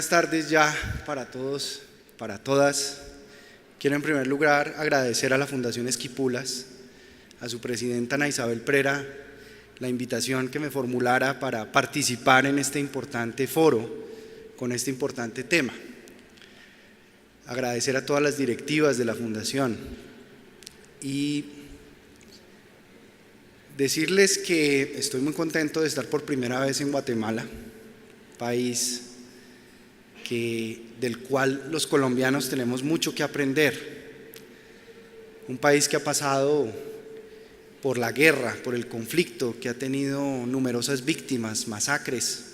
buenas tardes ya para todos, para todas. Quiero en primer lugar agradecer a la Fundación Esquipulas, a su presidenta Ana Isabel Prera, la invitación que me formulara para participar en este importante foro con este importante tema. Agradecer a todas las directivas de la Fundación y decirles que estoy muy contento de estar por primera vez en Guatemala, país del cual los colombianos tenemos mucho que aprender, un país que ha pasado por la guerra, por el conflicto, que ha tenido numerosas víctimas, masacres,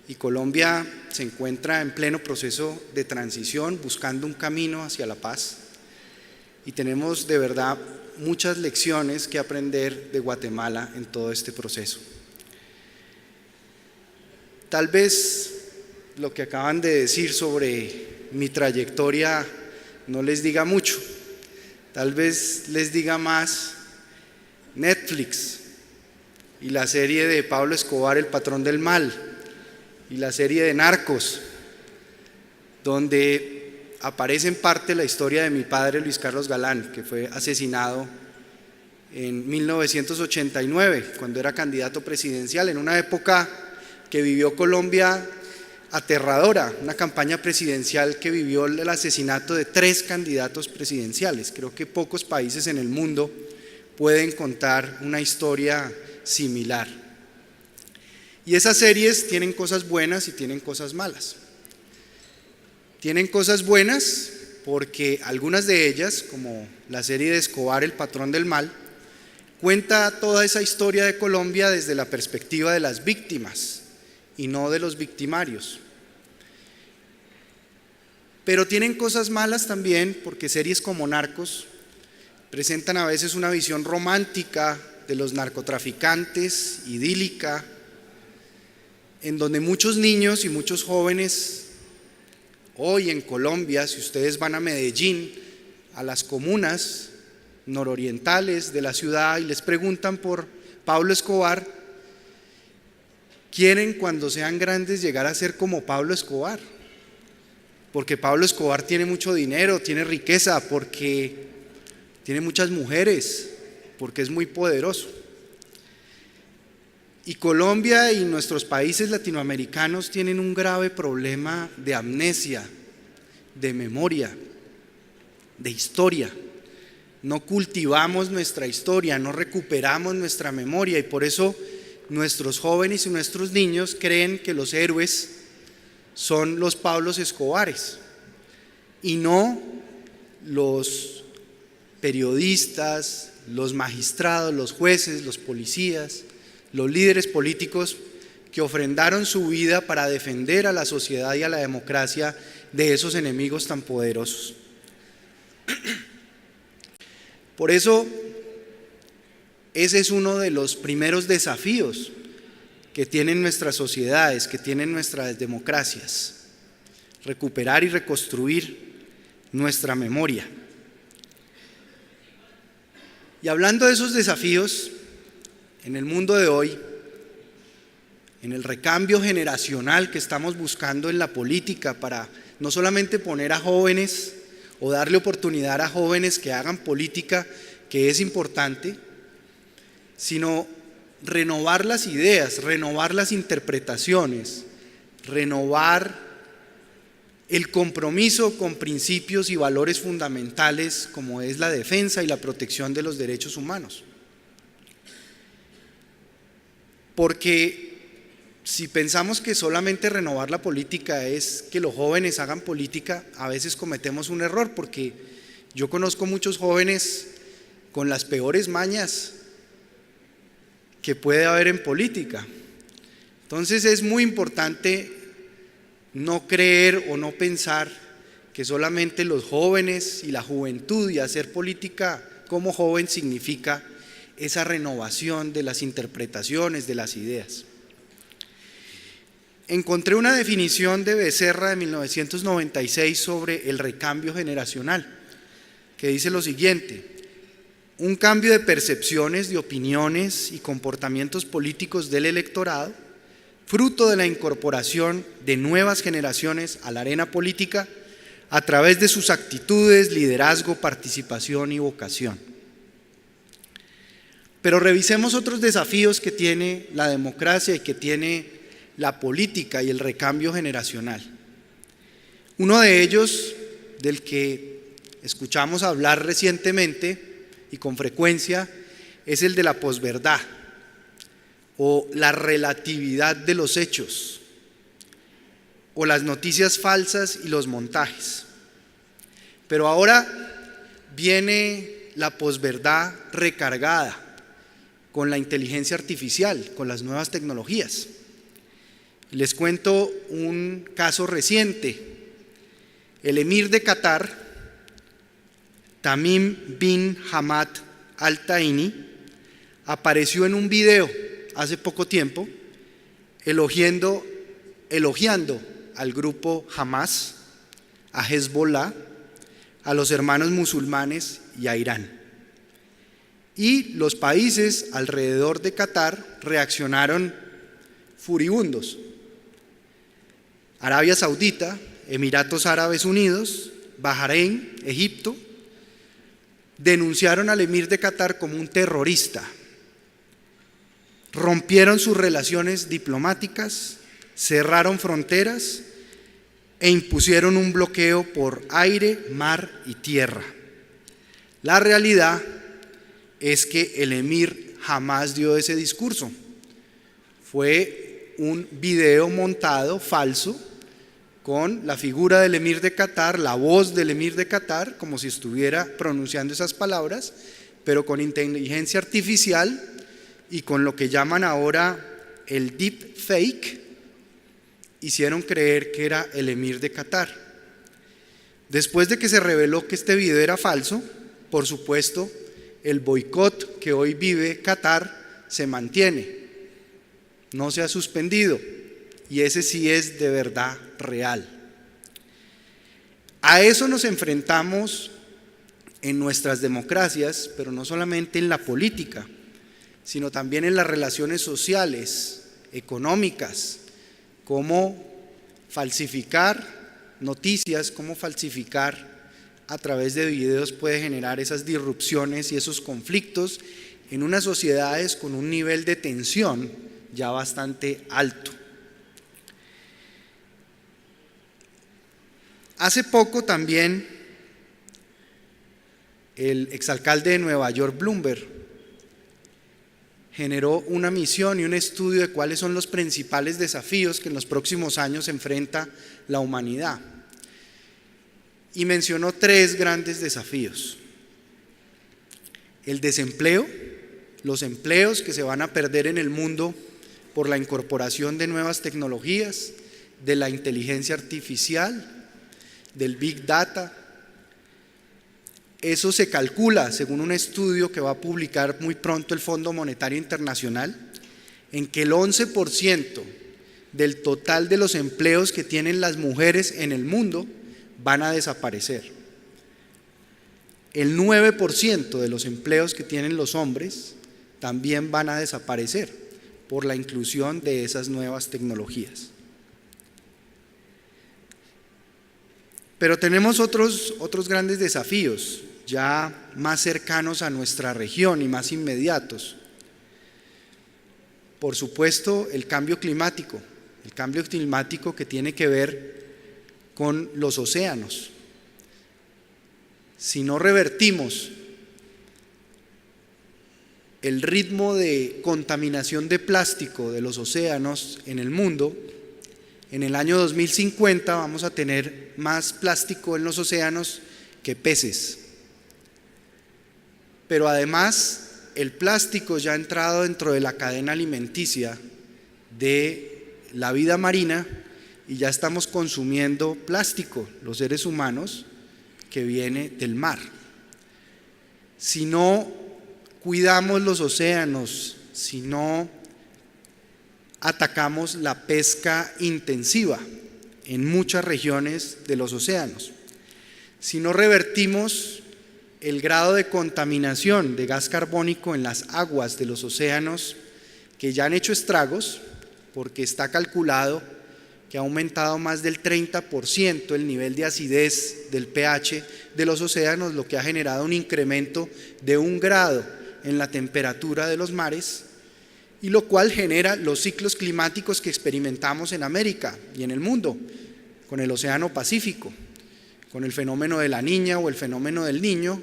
y Colombia se encuentra en pleno proceso de transición, buscando un camino hacia la paz, y tenemos de verdad muchas lecciones que aprender de Guatemala en todo este proceso. Tal vez lo que acaban de decir sobre mi trayectoria no les diga mucho, tal vez les diga más Netflix y la serie de Pablo Escobar, El Patrón del Mal, y la serie de Narcos, donde aparece en parte la historia de mi padre Luis Carlos Galán, que fue asesinado en 1989, cuando era candidato presidencial, en una época que vivió Colombia aterradora, una campaña presidencial que vivió el asesinato de 3 candidatos presidenciales. Creo que pocos países en el mundo pueden contar una historia similar. Y esas series tienen cosas buenas y tienen cosas malas. Tienen cosas buenas porque algunas de ellas, como la serie de Escobar, El Patrón del Mal, cuenta toda esa historia de Colombia desde la perspectiva de las víctimas y no de los victimarios. Pero tienen cosas malas también porque series como Narcos presentan a veces una visión romántica de los narcotraficantes, idílica, en donde muchos niños y muchos jóvenes hoy en Colombia, si ustedes van a Medellín, a las comunas nororientales de la ciudad y les preguntan por Pablo Escobar, quieren cuando sean grandes llegar a ser como Pablo Escobar, porque Pablo Escobar tiene mucho dinero, tiene riqueza, porque tiene muchas mujeres, porque es muy poderoso. Y Colombia y nuestros países latinoamericanos tienen un grave problema de amnesia, de memoria, de historia. No cultivamos nuestra historia, no recuperamos nuestra memoria, y por eso nuestros jóvenes y nuestros niños creen que los héroes son los Pablos Escobares y no los periodistas, los magistrados, los jueces, los policías, los líderes políticos que ofrendaron su vida para defender a la sociedad y a la democracia de esos enemigos tan poderosos. Por eso, ese es uno de los primeros desafíos que tienen nuestras sociedades, que tienen nuestras democracias: recuperar y reconstruir nuestra memoria. Y hablando de esos desafíos, en el mundo de hoy, en el recambio generacional que estamos buscando en la política para no solamente poner a jóvenes o darle oportunidad a jóvenes que hagan política, que es importante, sino renovar las ideas, renovar las interpretaciones, renovar el compromiso con principios y valores fundamentales como es la defensa y la protección de los derechos humanos. Porque si pensamos que solamente renovar la política es que los jóvenes hagan política, a veces cometemos un error, porque yo conozco muchos jóvenes con las peores mañas que puede haber en política. Entonces es muy importante no creer o no pensar que solamente los jóvenes y la juventud y hacer política como joven significa esa renovación de las interpretaciones, de las ideas. Encontré una definición de Becerra de 1996 sobre el recambio generacional, que dice lo siguiente: un cambio de percepciones, de opiniones y comportamientos políticos del electorado fruto de la incorporación de nuevas generaciones a la arena política a través de sus actitudes, liderazgo, participación y vocación. Pero revisemos otros desafíos que tiene la democracia y que tiene la política y el recambio generacional. Uno de ellos, del que escuchamos hablar recientemente y con frecuencia, es el de la posverdad o la relatividad de los hechos o las noticias falsas y los montajes. Pero ahora viene la posverdad recargada con la inteligencia artificial, con las nuevas tecnologías. Les cuento un caso reciente. El emir de Qatar, Tamim bin Hamad Al Thani, apareció en un video hace poco tiempo elogiando al grupo Hamas, a Hezbollah, a los hermanos musulmanes y a Irán. Y los países alrededor de Qatar reaccionaron furibundos. Arabia Saudita, Emiratos Árabes Unidos, Bahrein, Egipto, denunciaron al emir de Qatar como un terrorista. Rompieron sus relaciones diplomáticas, cerraron fronteras e impusieron un bloqueo por aire, mar y tierra. La realidad es que el emir jamás dio ese discurso. Fue un video montado falso con la figura del emir de Qatar, la voz del emir de Qatar, como si estuviera pronunciando esas palabras, pero con inteligencia artificial y con lo que llaman ahora el deep fake, hicieron creer que era el emir de Qatar. Después de que se reveló que este video era falso, por supuesto, el boicot que hoy vive Qatar se mantiene, no se ha suspendido, y ese sí es de verdad real. A eso nos enfrentamos en nuestras democracias, pero no solamente en la política, sino también en las relaciones sociales, económicas, cómo falsificar noticias, cómo falsificar a través de videos puede generar esas disrupciones y esos conflictos en unas sociedades con un nivel de tensión ya bastante alto. Hace poco también el exalcalde de Nueva York, Bloomberg, generó una misión y un estudio de cuáles son los principales desafíos que en los próximos años enfrenta la humanidad. Y mencionó 3 grandes desafíos: el desempleo, los empleos que se van a perder en el mundo por la incorporación de nuevas tecnologías, de la inteligencia artificial, del Big Data. Eso se calcula, según un estudio que va a publicar muy pronto el Fondo Monetario Internacional, en que el 11% del total de los empleos que tienen las mujeres en el mundo van a desaparecer. El 9% de los empleos que tienen los hombres también van a desaparecer por la inclusión de esas nuevas tecnologías. Pero tenemos otros grandes desafíos, ya más cercanos a nuestra región y más inmediatos. Por supuesto, el cambio climático que tiene que ver con los océanos. Si no revertimos el ritmo de contaminación de plástico de los océanos en el mundo, en el año 2050 vamos a tener más plástico en los océanos que peces. Pero además, el plástico ya ha entrado dentro de la cadena alimenticia de la vida marina y ya estamos consumiendo plástico, los seres humanos, que viene del mar. Si no cuidamos los océanos, si no atacamos la pesca intensiva en muchas regiones de los océanos, si no revertimos el grado de contaminación de gas carbónico en las aguas de los océanos que ya han hecho estragos, porque está calculado que ha aumentado más del 30% el nivel de acidez del pH de los océanos, lo que ha generado un incremento de 1 grado en la temperatura de los mares, y lo cual genera los ciclos climáticos que experimentamos en América y en el mundo, con el Océano Pacífico, con el fenómeno de la Niña o el fenómeno del Niño.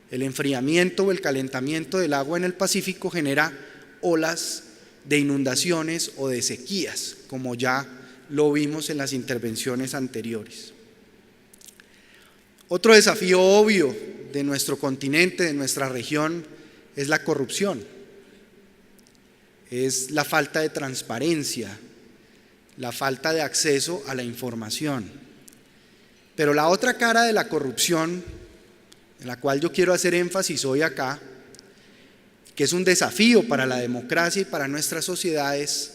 El enfriamiento o el calentamiento del agua en el Pacífico genera olas de inundaciones o de sequías, como ya lo vimos en las intervenciones anteriores. Otro desafío obvio de nuestro continente, de nuestra región, es la corrupción, es la falta de transparencia, la falta de acceso a la información. Pero la otra cara de la corrupción, en la cual yo quiero hacer énfasis hoy acá, que es un desafío para la democracia y para nuestras sociedades,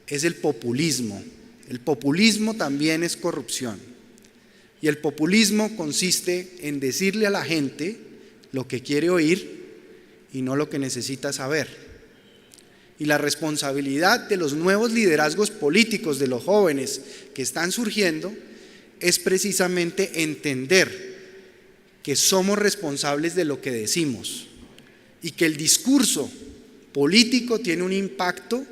es el populismo. El populismo también es corrupción. Y el populismo consiste en decirle a la gente lo que quiere oír y no lo que necesita saber. Y la responsabilidad de los nuevos liderazgos políticos, de los jóvenes que están surgiendo, es precisamente entender que somos responsables de lo que decimos y que el discurso político tiene un impacto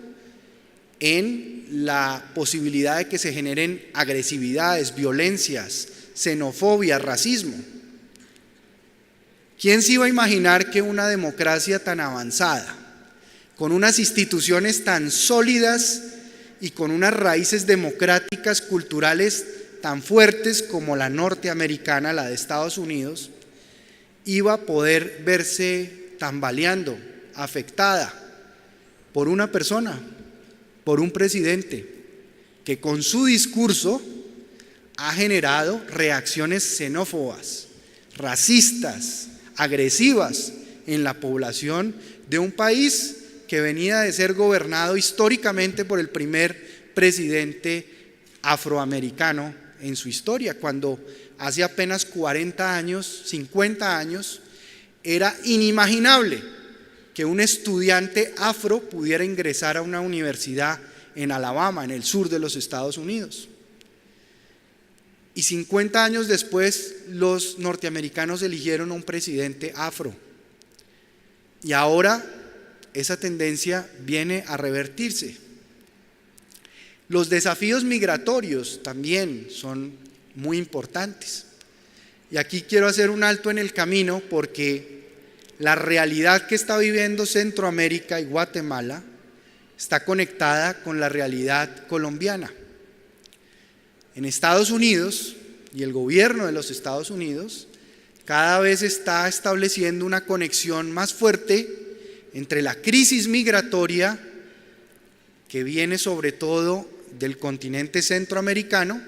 en la posibilidad de que se generen agresividades, violencias, xenofobia, racismo. ¿Quién se iba a imaginar que una democracia tan avanzada, con unas instituciones tan sólidas y con unas raíces democráticas, culturales tan fuertes como la norteamericana, la de Estados Unidos, iba a poder verse tambaleando, afectada por una persona, por un presidente, que con su discurso ha generado reacciones xenófobas, racistas, agresivas en la población de un país que venía de ser gobernado históricamente por el primer presidente afroamericano en su historia, cuando hace apenas 40 años, 50 años, era inimaginable que un estudiante afro pudiera ingresar a una universidad en Alabama, en el sur de los Estados Unidos. Y 50 años después, los norteamericanos eligieron a un presidente afro. Y ahora esa tendencia viene a revertirse. Los desafíos migratorios también son muy importantes. Y aquí quiero hacer un alto en el camino porque la realidad que está viviendo Centroamérica y Guatemala está conectada con la realidad colombiana. En Estados Unidos, y el gobierno de los Estados Unidos cada vez está estableciendo una conexión más fuerte entre la crisis migratoria que viene sobre todo del continente centroamericano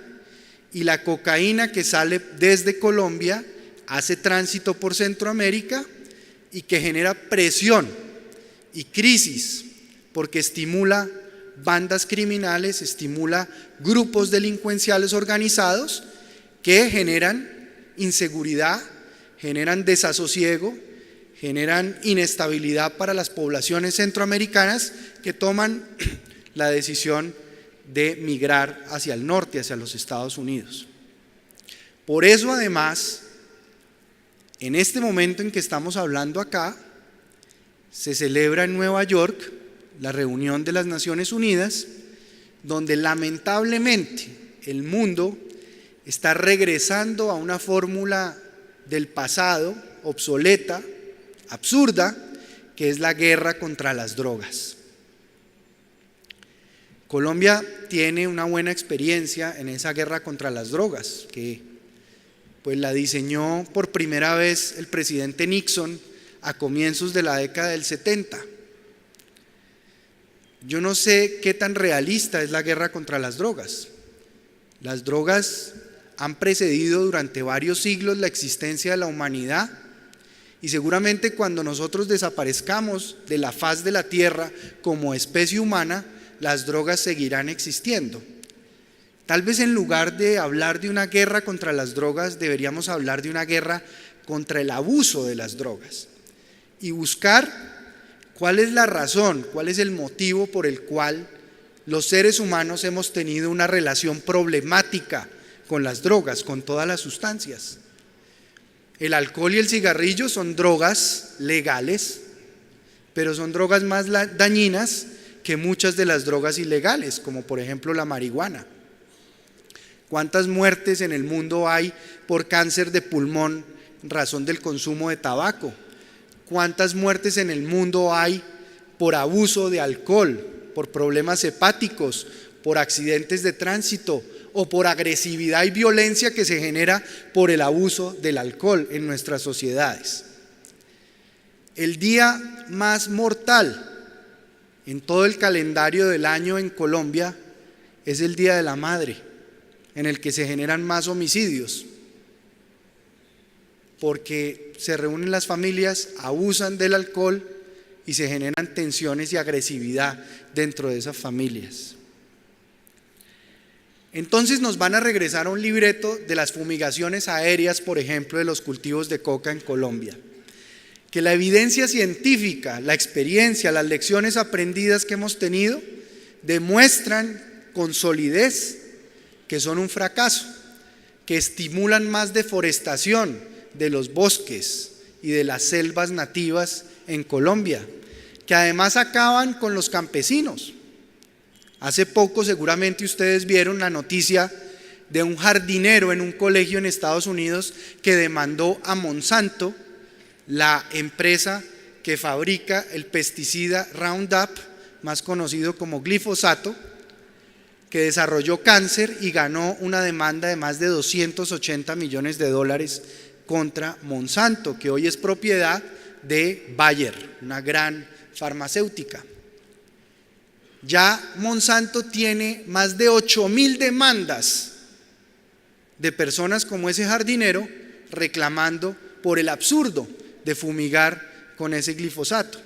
y la cocaína que sale desde Colombia, hace tránsito por Centroamérica y que genera presión y crisis porque estimula bandas criminales, estimula grupos delincuenciales organizados que generan inseguridad, generan desasosiego, generan inestabilidad para las poblaciones centroamericanas que toman la decisión de migrar hacia el norte, hacia los Estados Unidos. Por eso, además, en este momento en que estamos hablando acá, se celebra en Nueva York la reunión de las Naciones Unidas, donde lamentablemente el mundo está regresando a una fórmula del pasado, obsoleta, absurda, que es la guerra contra las drogas. Colombia tiene una buena experiencia en esa guerra contra las drogas, que pues la diseñó por primera vez el presidente Nixon a comienzos de la década del 70. Yo no sé qué tan realista es la guerra contra las drogas. Las drogas han precedido durante varios siglos la existencia de la humanidad y seguramente cuando nosotros desaparezcamos de la faz de la tierra como especie humana, las drogas seguirán existiendo. Tal vez en lugar de hablar de una guerra contra las drogas, deberíamos hablar de una guerra contra el abuso de las drogas y buscar cuál es la razón, cuál es el motivo por el cual los seres humanos hemos tenido una relación problemática con las drogas, con todas las sustancias. El alcohol y el cigarrillo son drogas legales, pero son drogas más dañinas que muchas de las drogas ilegales, como por ejemplo la marihuana. ¿Cuántas muertes en el mundo hay por cáncer de pulmón en razón del consumo de tabaco? ¿Cuántas muertes en el mundo hay por abuso de alcohol, por problemas hepáticos, por accidentes de tránsito o por agresividad y violencia que se genera por el abuso del alcohol en nuestras sociedades? El día más mortal en todo el calendario del año en Colombia es el Día de la Madre, en el que se generan más homicidios, porque se reúnen las familias, abusan del alcohol y se generan tensiones y agresividad dentro de esas familias. Entonces nos van a regresar a un libreto de las fumigaciones aéreas, por ejemplo, de los cultivos de coca en Colombia. Que la evidencia científica, la experiencia, las lecciones aprendidas que hemos tenido demuestran con solidez que son un fracaso, que estimulan más deforestación de los bosques y de las selvas nativas en Colombia, que además acaban con los campesinos. Hace poco seguramente ustedes vieron la noticia de un jardinero en un colegio en Estados Unidos que demandó a Monsanto, la empresa que fabrica el pesticida Roundup, más conocido como glifosato, que desarrolló cáncer y ganó una demanda de más de $280 millones contra Monsanto, que hoy es propiedad de Bayer, una gran farmacéutica. Ya Monsanto tiene más de 8,000 demandas de personas como ese jardinero reclamando por el absurdo de fumigar con ese glifosato.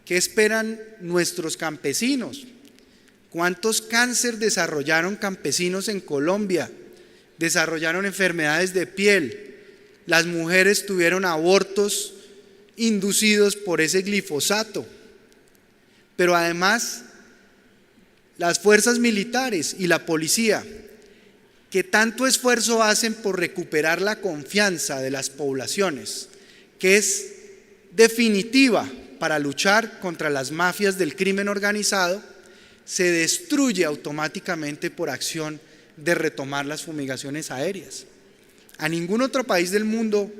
¿Qué esperan nuestros campesinos? ¿Cuántos cáncer desarrollaron campesinos en Colombia? Desarrollaron enfermedades de piel. Las mujeres tuvieron abortos inducidos por ese glifosato. Pero además, las fuerzas militares y la policía, que tanto esfuerzo hacen por recuperar la confianza de las poblaciones, que es definitiva para luchar contra las mafias del crimen organizado, se destruye automáticamente por acción de retomar las fumigaciones aéreas. A ningún otro país del mundo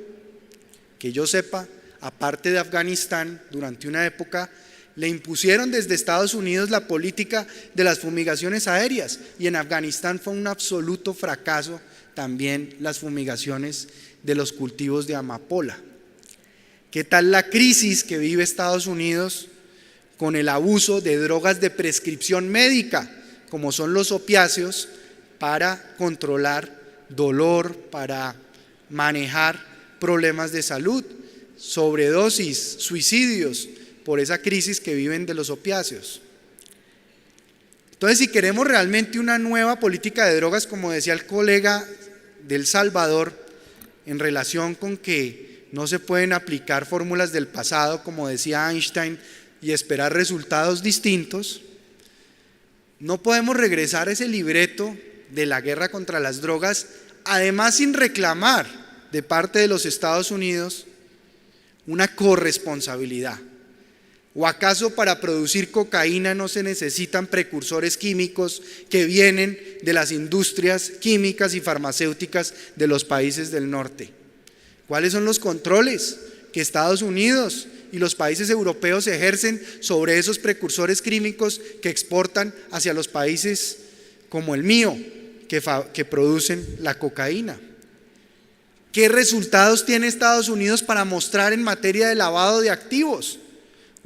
que yo sepa, aparte de Afganistán, durante una época le impusieron desde Estados Unidos la política de las fumigaciones aéreas, y en Afganistán fue un absoluto fracaso también las fumigaciones de los cultivos de amapola. ¿Qué tal la crisis que vive Estados Unidos con el abuso de drogas de prescripción médica, como son los opiáceos, para controlar dolor, para manejar problemas de salud, sobredosis, suicidios, por esa crisis que viven de los opiáceos? Entonces, si queremos realmente una nueva política de drogas, como decía el colega del Salvador, en relación con que no se pueden aplicar fórmulas del pasado, como decía Einstein, y esperar resultados distintos, no podemos regresar a ese libreto de la guerra contra las drogas, además sin reclamar de parte de los Estados Unidos una corresponsabilidad. ¿O acaso para producir cocaína no se necesitan precursores químicos que vienen de las industrias químicas y farmacéuticas de los países del norte? ¿Cuáles son los controles que Estados Unidos y los países europeos ejercen sobre esos precursores químicos que exportan hacia los países como el mío, que producen la cocaína? ¿Qué resultados tiene Estados Unidos para mostrar en materia de lavado de activos?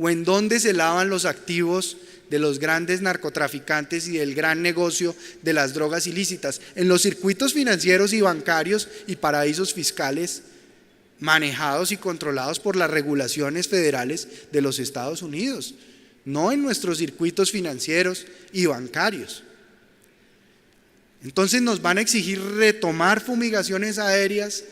¿O en dónde se lavan los activos de los grandes narcotraficantes y del gran negocio de las drogas ilícitas? En los circuitos financieros y bancarios y paraísos fiscales manejados y controlados por las regulaciones federales de los Estados Unidos, no en nuestros circuitos financieros y bancarios. Entonces nos van a exigir retomar fumigaciones aéreas,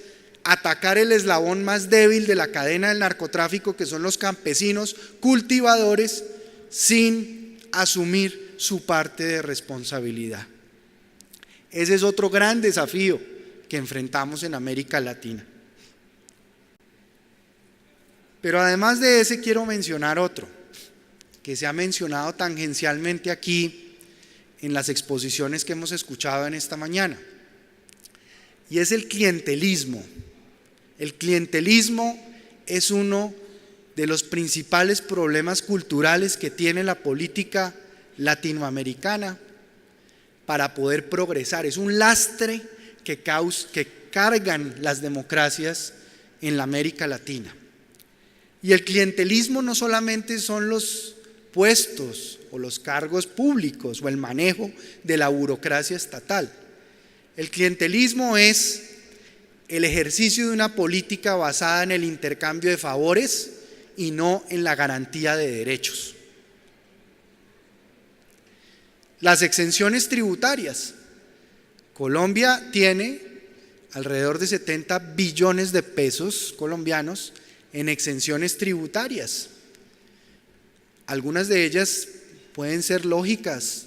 atacar el eslabón más débil de la cadena del narcotráfico, que son los campesinos cultivadores, sin asumir su parte de responsabilidad. Ese es otro gran desafío que enfrentamos en América Latina. Pero además de ese quiero mencionar otro, que se ha mencionado tangencialmente aquí en las exposiciones que hemos escuchado en esta mañana, y es el clientelismo. El clientelismo es uno de los principales problemas culturales que tiene la política latinoamericana para poder progresar. Es un lastre que cargan las democracias en la América Latina. Y el clientelismo no solamente son los puestos o los cargos públicos o el manejo de la burocracia estatal. El clientelismo es el ejercicio de una política basada en el intercambio de favores y no en la garantía de derechos. Las exenciones tributarias. Colombia tiene alrededor de 70 billones de pesos colombianos en exenciones tributarias. Algunas de ellas pueden ser lógicas,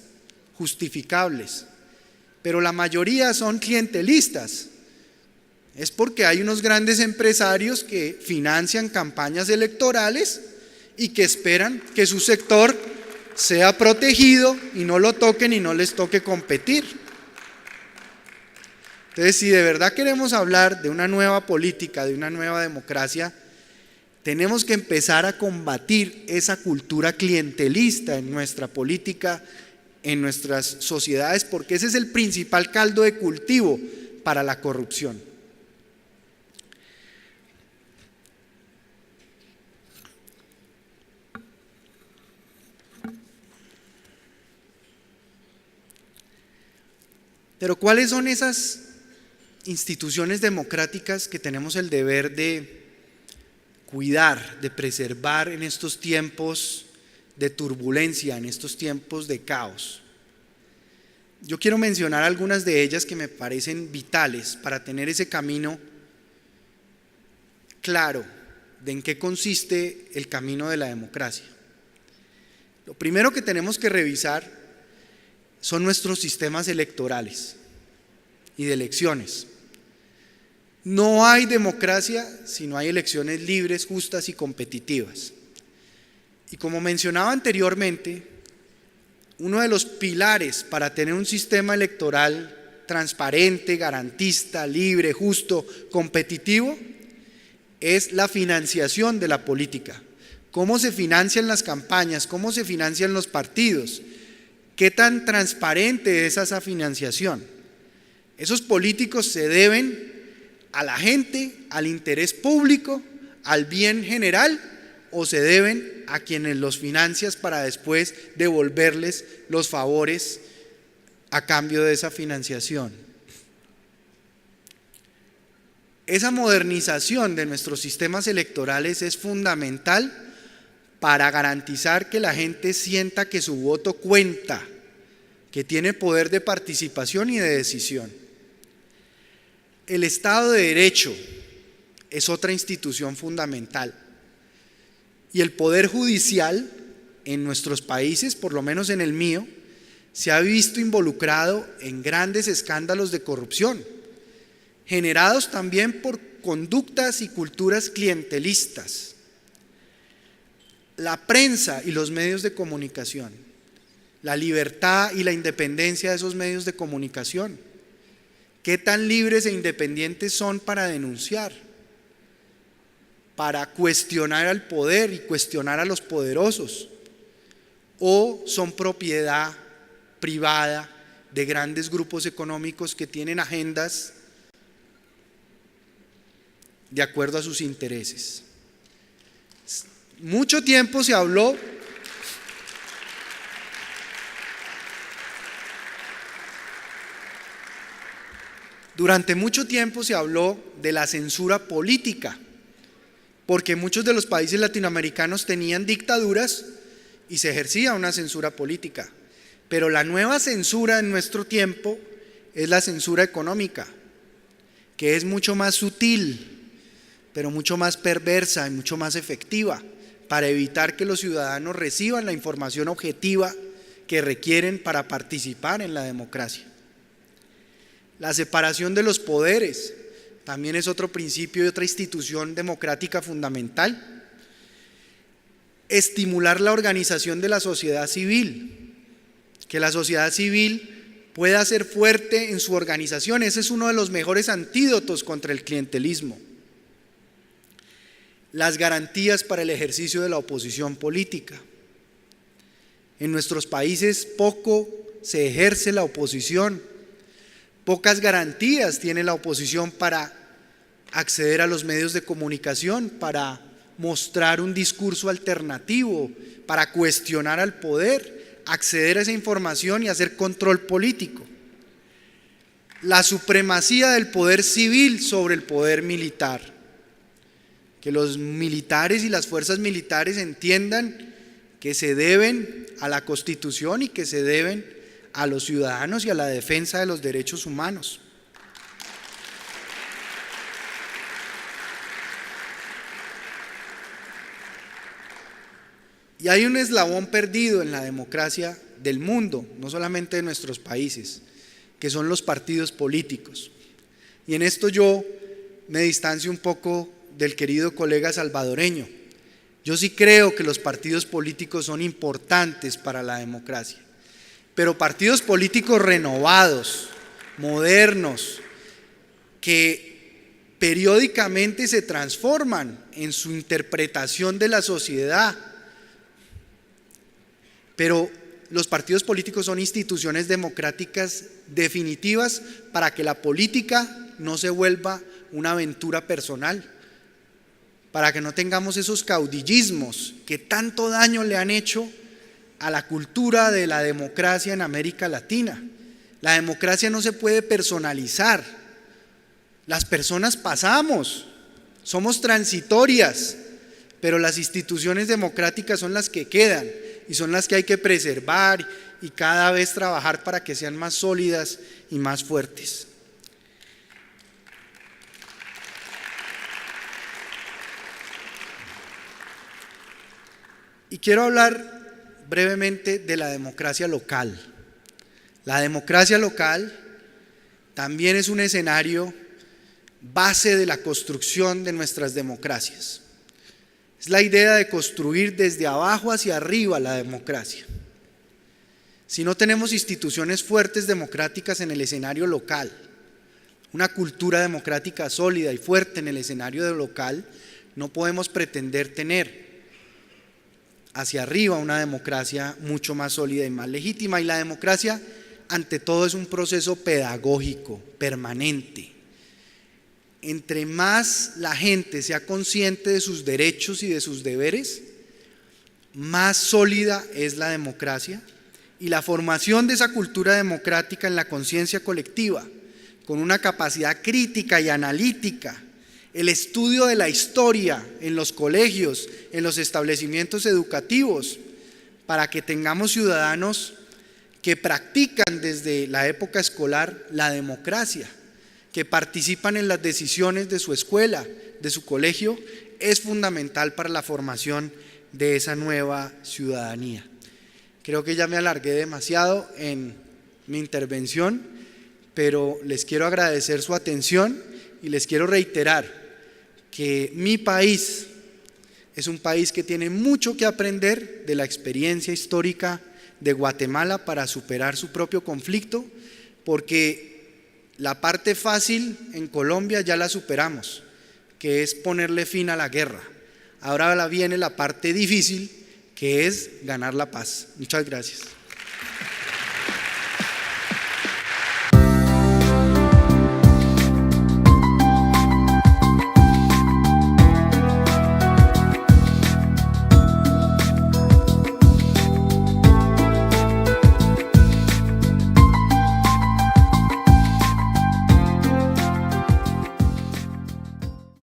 justificables, pero la mayoría son clientelistas. Es porque hay unos grandes empresarios que financian campañas electorales y que esperan que su sector sea protegido y no lo toquen y no les toque competir. Entonces, si de verdad queremos hablar de una nueva política, de una nueva democracia, tenemos que empezar a combatir esa cultura clientelista en nuestra política, en nuestras sociedades, porque ese es el principal caldo de cultivo para la corrupción. Pero ¿cuáles son esas instituciones democráticas que tenemos el deber de cuidar, de preservar en estos tiempos de turbulencia, en estos tiempos de caos? Yo quiero mencionar algunas de ellas que me parecen vitales para tener ese camino claro de en qué consiste el camino de la democracia. Lo primero que tenemos que revisar son nuestros sistemas electorales y de elecciones. No hay democracia si no hay elecciones libres, justas y competitivas. Y como mencionaba anteriormente, uno de los pilares para tener un sistema electoral transparente, garantista, libre, justo, competitivo, es la financiación de la política. ¿Cómo se financian las campañas? ¿Cómo se financian los partidos? ¿Qué tan transparente es esa financiación? Esos políticos se deben a la gente, al interés público, al bien general, o se deben a quienes los financian para después devolverles los favores a cambio de esa financiación. Esa modernización de nuestros sistemas electorales es fundamental para garantizar que la gente sienta que su voto cuenta, que tiene poder de participación y de decisión. El Estado de Derecho es otra institución fundamental. Y el Poder Judicial en nuestros países, por lo menos en el mío, se ha visto involucrado en grandes escándalos de corrupción, generados también por conductas y culturas clientelistas. La prensa y los medios de comunicación, la libertad y la independencia de esos medios de comunicación. ¿Qué tan libres e independientes son para denunciar, para cuestionar al poder y cuestionar a los poderosos? ¿O son propiedad privada de grandes grupos económicos que tienen agendas de acuerdo a sus intereses? Mucho tiempo se habló Durante mucho tiempo se habló de la censura política, porque muchos de los países latinoamericanos tenían dictaduras y se ejercía una censura política. Pero la nueva censura en nuestro tiempo es la censura económica, que es mucho más sutil, pero mucho más perversa y mucho más efectiva para evitar que los ciudadanos reciban la información objetiva que requieren para participar en la democracia. La separación de los poderes también es otro principio y otra institución democrática fundamental. Estimular la organización de la sociedad civil, que la sociedad civil pueda ser fuerte en su organización. Ese es uno de los mejores antídotos contra el clientelismo. Las garantías para el ejercicio de la oposición política. En nuestros países poco se ejerce la oposición, pocas garantías tiene la oposición para acceder a los medios de comunicación, para mostrar un discurso alternativo, para cuestionar al poder, acceder a esa información y hacer control político. La supremacía del poder civil sobre el poder militar. Que los militares y las fuerzas militares entiendan que se deben a la Constitución y que se deben a los ciudadanos y a la defensa de los derechos humanos. Y hay un eslabón perdido en la democracia del mundo, no solamente de nuestros países, que son los partidos políticos. Y en esto yo me distancio un poco del querido colega salvadoreño. Yo sí creo que los partidos políticos son importantes para la democracia, pero partidos políticos renovados, modernos, que periódicamente se transforman en su interpretación de la sociedad. Pero los partidos políticos son instituciones democráticas definitivas para que la política no se vuelva una aventura personal, para que no tengamos esos caudillismos que tanto daño le han hecho a la cultura de la democracia en América Latina. La democracia no se puede personalizar. Las personas pasamos, somos transitorias, pero las instituciones democráticas son las que quedan y son las que hay que preservar y cada vez trabajar para que sean más sólidas y más fuertes. Y quiero hablar brevemente de la democracia local. La democracia local también es un escenario base de la construcción de nuestras democracias. Es la idea de construir desde abajo hacia arriba la democracia. Si no tenemos instituciones fuertes democráticas en el escenario local, una cultura democrática sólida y fuerte en el escenario local, no podemos pretender tener hacia arriba una democracia mucho más sólida y más legítima. Y la democracia, ante todo, es un proceso pedagógico, permanente. Entre más la gente sea consciente de sus derechos y de sus deberes, más sólida es la democracia, y la formación de esa cultura democrática en la conciencia colectiva, con una capacidad crítica y analítica, el estudio de la historia en los colegios, en los establecimientos educativos, para que tengamos ciudadanos que practican desde la época escolar la democracia, que participan en las decisiones de su escuela, de su colegio, es fundamental para la formación de esa nueva ciudadanía. Creo que ya me alargué demasiado en mi intervención, pero les quiero agradecer su atención y les quiero reiterar que mi país es un país que tiene mucho que aprender de la experiencia histórica de Guatemala para superar su propio conflicto, porque la parte fácil en Colombia ya la superamos, que es ponerle fin a la guerra. Ahora viene la parte difícil, que es ganar la paz. Muchas gracias.